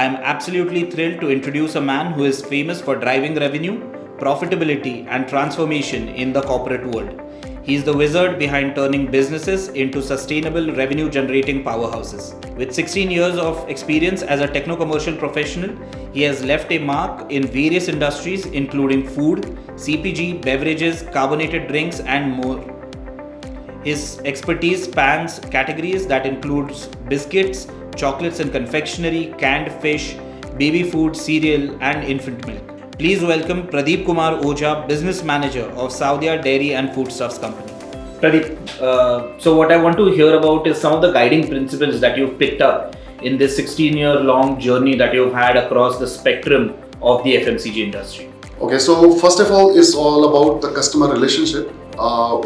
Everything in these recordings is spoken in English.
I am absolutely thrilled to introduce a man who is famous for driving revenue, profitability, and transformation in the corporate world. He is the wizard behind turning businesses into sustainable revenue generating powerhouses. With 16 years of experience as a techno commercial professional, he has left a mark in various industries including food, CPG, beverages, carbonated drinks, and more. His expertise spans categories that includes biscuits, chocolates and confectionery, canned fish, baby food, cereal, and infant milk. Please welcome Pradeep Kumar Ojha, Business Manager of Saudia Dairy and Foodstuffs Company. Pradeep, so what I want to hear about is some of the guiding principles that you've picked up in this 16-year-long journey that you've had across the spectrum of the FMCG industry. Okay, so first of all, it's all about the customer relationship,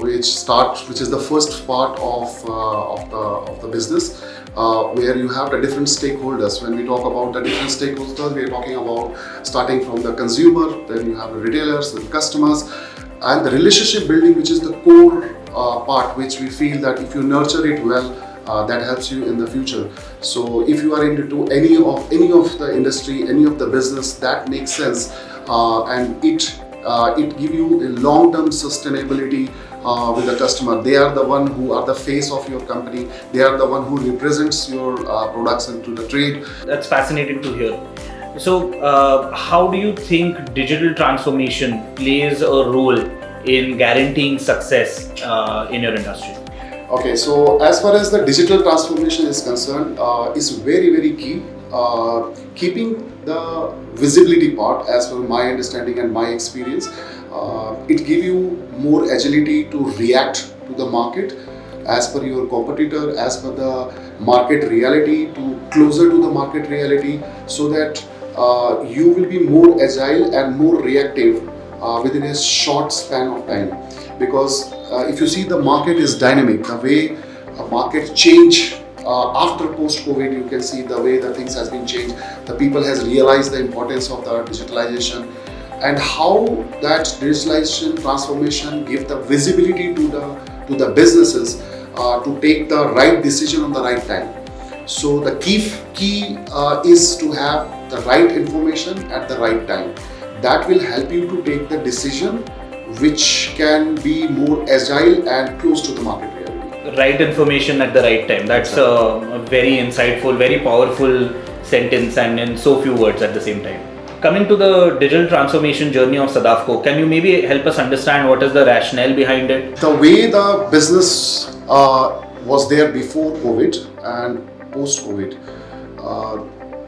which is the first part of the business, where you have the different stakeholders. When we talk about the different stakeholders, we are talking about starting from the consumer, then you have the retailers, the customers, and the relationship building, which is the core part, which we feel that if you nurture it well, that helps you in the future. So if you are into any of the industry, any of the business, that makes sense, and it give you a long-term sustainability with the customer. They are the one who are the face of your company. They are the one who represents your products into the trade. That's fascinating to hear. So, how do you think digital transformation plays a role in guaranteeing success in your industry? Okay, so as far as the digital transformation is concerned, is very, very key. Keeping the visibility part, as per my understanding and my experience, it gives you more agility to react to the market as per your competitor, as per the market reality, to closer to the market reality, so that you will be more agile and more reactive within a short span of time. Because if you see, the market is dynamic. The way a market change after post-COVID, you can see the way the things has been changed. The people has realized the importance of the digitalization and how that digitalization transformation give the visibility to the businesses to take the right decision on the right time. So the key is to have the right information at the right time. That will help you to take the decision which can be more agile and close to the market reality. Right information at the right time. That's a very insightful, very powerful sentence, and in so few words at the same time. Coming to the digital transformation journey of SADAFCO, can you maybe help us understand what is the rationale behind it? The way the business was there before COVID and post-COVID,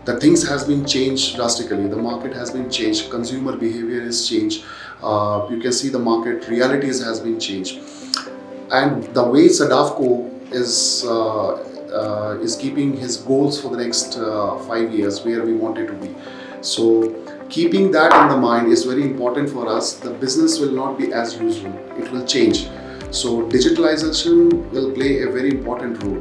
the things has been changed drastically. The market has been changed. Consumer behavior is changed. You can see the market realities has been changed. And the way SADAFCO is keeping his goals for the next 5 years, where we want it to be. So keeping that in the mind is very important for us. The business will not be as usual. It will change. So digitalization will play a very important role.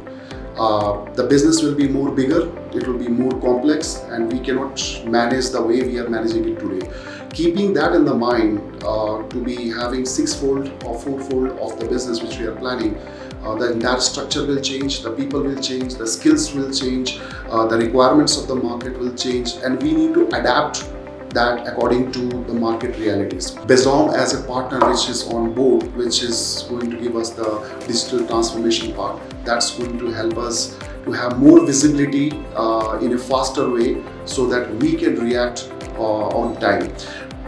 The business will be more bigger, it will be more complex, and we cannot manage the way we are managing it today. Keeping that in the mind, to be having sixfold or fourfold of the business which we are planning, the entire structure will change, the people will change, the skills will change, the requirements of the market will change, and we need to adapt that according to the market realities. Bizom as a partner which is on board, which is going to give us the digital transformation part, that's going to help us to have more visibility in a faster way, so that we can react on time.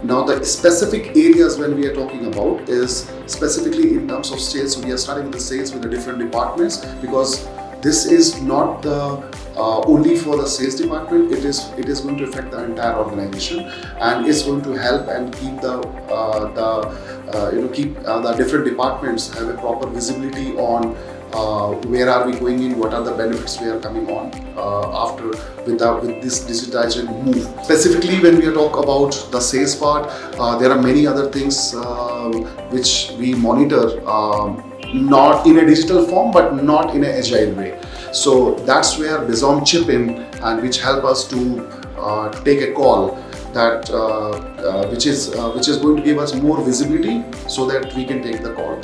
Now the specific areas when we are talking about is specifically in terms of sales. So we are starting with the sales with the different departments, because this is not the only for the sales department. It is going to affect the entire organization, and it's going to help and keep the different departments have a proper visibility on where are we going in, what are the benefits we are coming on after with this digitization move. Specifically when we talk about the sales part, there are many other things which we monitor, not in a digital form but not in an agile way. So that's where Bizom chip in, and which help us to take a call that which is going to give us more visibility, so that we can take the call.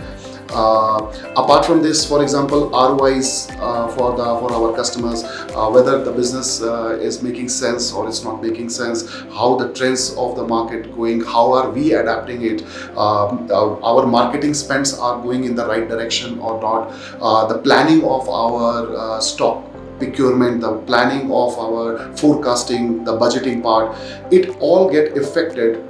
Apart from this, for example, ROIs for our customers, whether the business is making sense or it's not making sense, how the trends of the market going, how are we adapting it, our marketing spends are going in the right direction or not, the planning of our stock procurement, the planning of our forecasting, the budgeting part, it all get affected,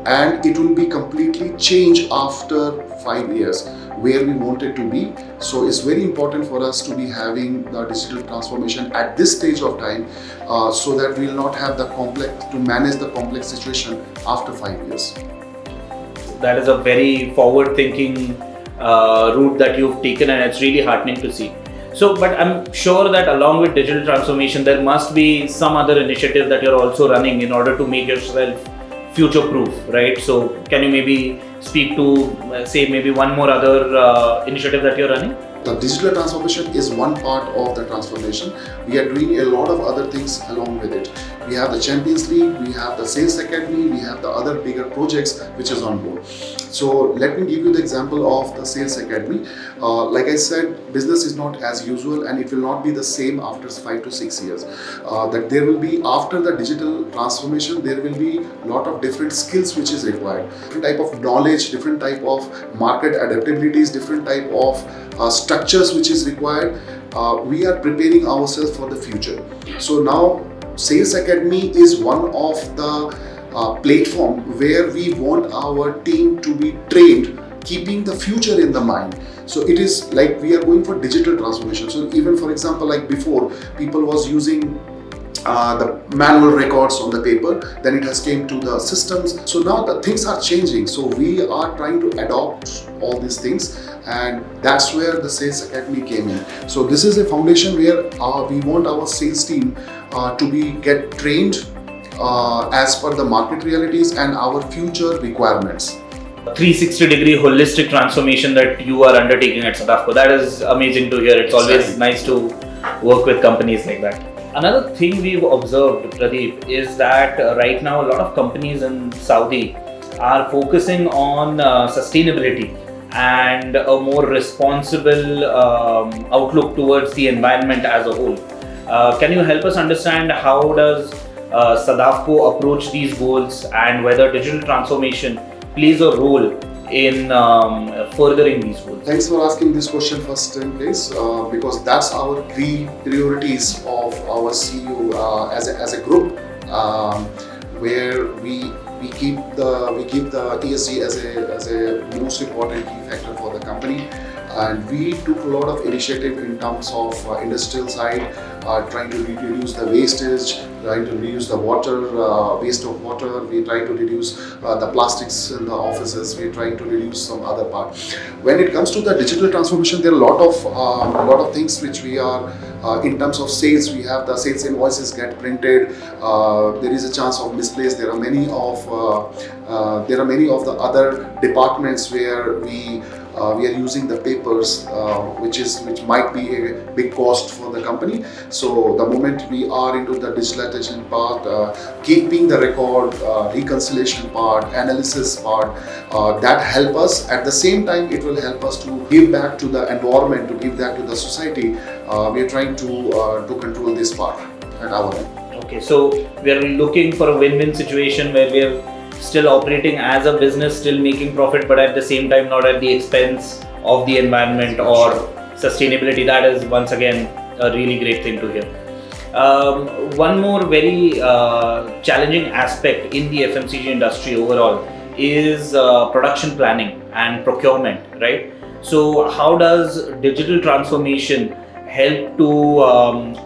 and it will be completely changed after 5 years where we want it to be. So it's very important for us to be having the digital transformation at this stage of time, so that we will not have the complex to manage the complex situation after 5 years. That is a very forward thinking route that you've taken, and it's really heartening to see. So, but I'm sure that along with digital transformation, there must be some other initiative that you're also running in order to make yourself future proof, right? So, can you maybe speak to, say, maybe one more other initiative that you're running? The digital transformation is one part of the transformation. We are doing a lot of other things along with it. We have the Champions League, we have the Sales Academy, we have the other bigger projects which is on board. So let me give you the example of the Sales Academy. Like I said, business is not as usual, and it will not be the same after 5 to 6 years. That there will be, after the digital transformation, there will be a lot of different skills which is required. Different type of knowledge, different type of market adaptabilities, different type of structures which is required. We are preparing ourselves for the future. So now Sales Academy is one of the platform where we want our team to be trained, keeping the future in the mind. So it is like we are going for digital transformation. So even for example, like before, people was using the manual records on the paper, then it has came to the systems. So now the things are changing. So we are trying to adopt all these things, and that's where the Sales Academy came in. So this is a foundation where we want our sales team to get trained as per the market realities and our future requirements. 360-degree holistic transformation that you are undertaking at SADAFCO. That is amazing to hear. It's always nice to work with companies like that. Another thing we've observed, Pradeep, is that right now a lot of companies in Saudi are focusing on sustainability and a more responsible outlook towards the environment as a whole. Can you help us understand how does SADAFCO approach these goals, and whether digital transformation plays a role in furthering these goals? Thanks for asking this question first in place, because that's our key priorities of our CEO as a group, where we keep the ESG as a most important key factor for the company. And we took a lot of initiative in terms of industrial side, trying to reduce the wastage, trying to reduce the water, waste of water. We try to reduce the plastics in the offices. We trying to reduce some other part. When it comes to the digital transformation, there are a lot of things which we are in terms of sales. We have the sales invoices get printed. There is a chance of misplace. There are many of the other departments where we are using the papers, which might be a big cost for the company. So the moment we are into the digitalization part, keeping the record, reconciliation part, analysis part, that help us. At the same time, it will help us to give back to the environment, to give back to the society. We are trying to control this part at our end. Okay, so we are looking for a win-win situation where we are still operating as a business, still making profit, but at the same time not at the expense of the environment or sustainability. That is once again a really great thing to hear. One more very challenging aspect in the FMCG industry overall is production planning and procurement, right? So how does digital transformation help to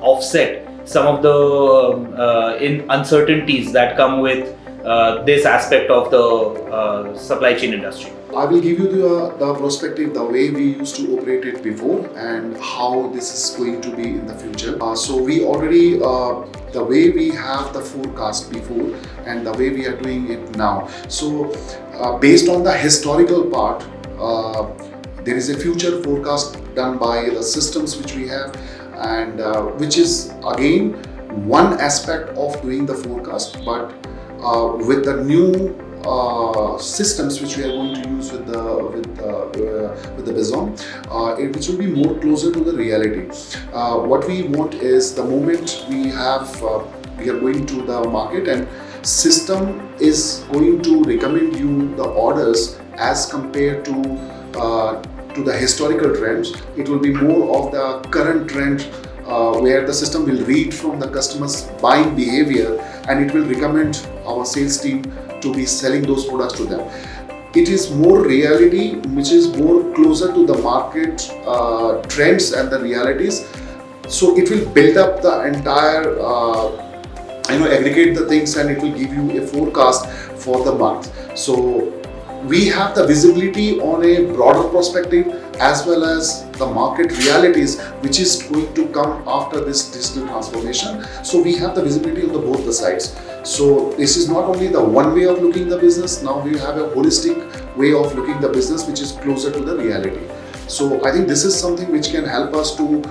offset some of the uncertainties that come with this aspect of the supply chain industry? I will give you the perspective, the way we used to operate it before and how this is going to be in the future. So we already, the way we have the forecast before and the way we are doing it now. So based on the historical part, there is a future forecast done by the systems which we have, and which is again one aspect of doing the forecast, but with the new systems which we are going to use with the Bizom, which will be more closer to the reality. What we want is the moment we are going to the market and system is going to recommend you the orders as compared to the historical trends. It will be more of the current trend where the system will read from the customer's buying behavior and it will recommend our sales team to be selling those products to them. It is more reality, which is more closer to the market trends and the realities. So it will build up the entire, aggregate the things, and it will give you a forecast for the month. So we have the visibility on a broader perspective as well as the market realities which is going to come after this digital transformation. So we have the visibility on both the sides. So this is not only the one way of looking the business, now we have a holistic way of looking the business which is closer to the reality. So I think this is something which can help us to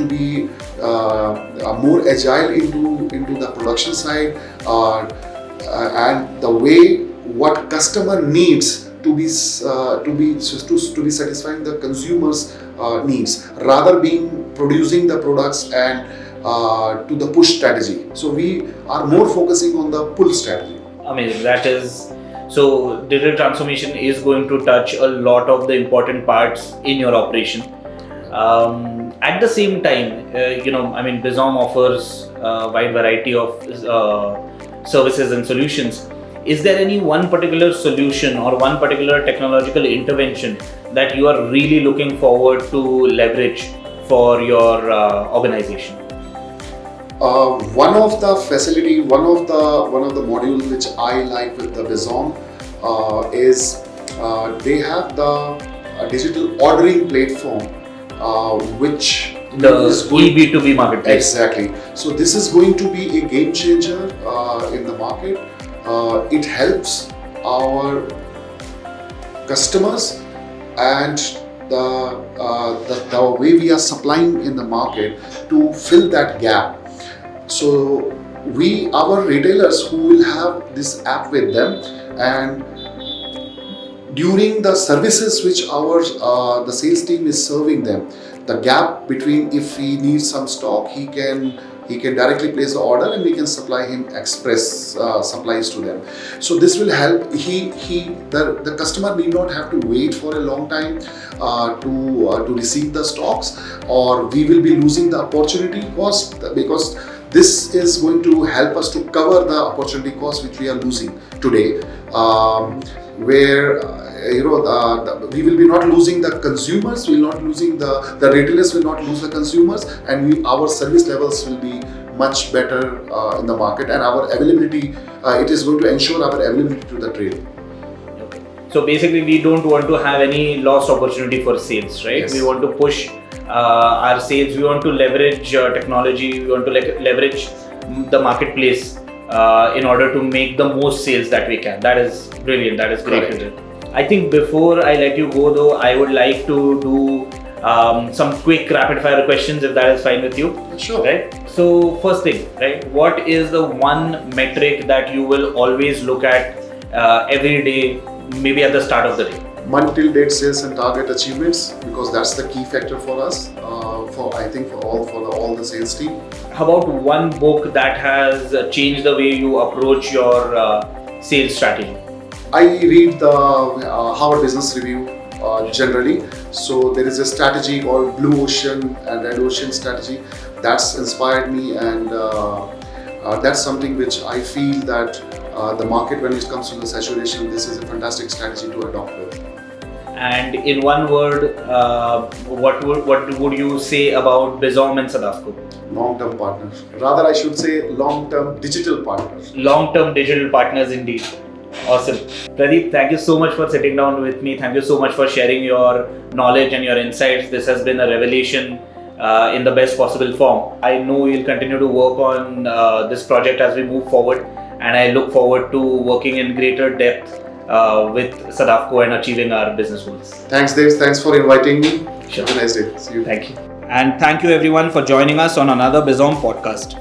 be more agile into the production side and the way what customer needs to be satisfying the consumers' needs, rather being producing the products and to the push strategy. So we are more focusing on the pull strategy. Amazing. That is, so digital transformation is going to touch a lot of the important parts in your operation. At the same time, Bizom offers a wide variety of services and solutions. Is there any one particular solution or one particular technological intervention that you are really looking forward to leverage for your organization? One of the modules which I like with the Bizom is they have the digital ordering platform, which the B2B marketplace. Exactly. So this is going to be a game changer in the market. It helps our customers and the way we are supplying in the market to fill that gap. So our retailers who will have this app with them, and during the services which the sales team is serving them, the gap between, if he needs some stock, he can directly place the order and we can supply him express supplies to them. So this will help. The customer need not have to wait for a long time to receive the stocks, or we will be losing the opportunity cost, because this is going to help us to cover the opportunity cost which we are losing today, where we will be not losing the consumers, we will not losing the retailers will not lose the consumers, and our service levels will be much better in the market, and our availability, it is going to ensure our availability to the trade. Okay. So basically we don't want to have any lost opportunity for sales, right? Yes. We want to push our sales, we want to leverage technology, we want to leverage the marketplace in order to make the most sales that we can. That is brilliant, that is great. Correct. I think before I let you go though, I would like to do some quick rapid fire questions, if that is fine with you. Sure. Right? So first thing, right, what is the one metric that you will always look at every day, maybe at the start of the day? Month till date sales and target achievements, because that's the key factor for us, for all the sales team. How about one book that has changed the way you approach your sales strategy? I read the Harvard Business Review generally. So there is a strategy called Blue Ocean and Red Ocean strategy that's inspired me, and that's something which I feel that the market, when it comes to the saturation, this is a fantastic strategy to adopt with. And in one word, what would you say about Bizom and SADAFCO? Long-term partners. Rather, I should say long-term digital partners. Long-term digital partners indeed. Awesome. Pradeep, thank you so much for sitting down with me. Thank you so much for sharing your knowledge and your insights. This has been a revelation in the best possible form. I know you'll continue to work on this project as we move forward, and I look forward to working in greater depth with SADAFCO and achieving our business goals. Thanks, Dave. Thanks for inviting me. Sure. Have a nice day. See you. Thank you. And thank you everyone for joining us on another Bizom podcast.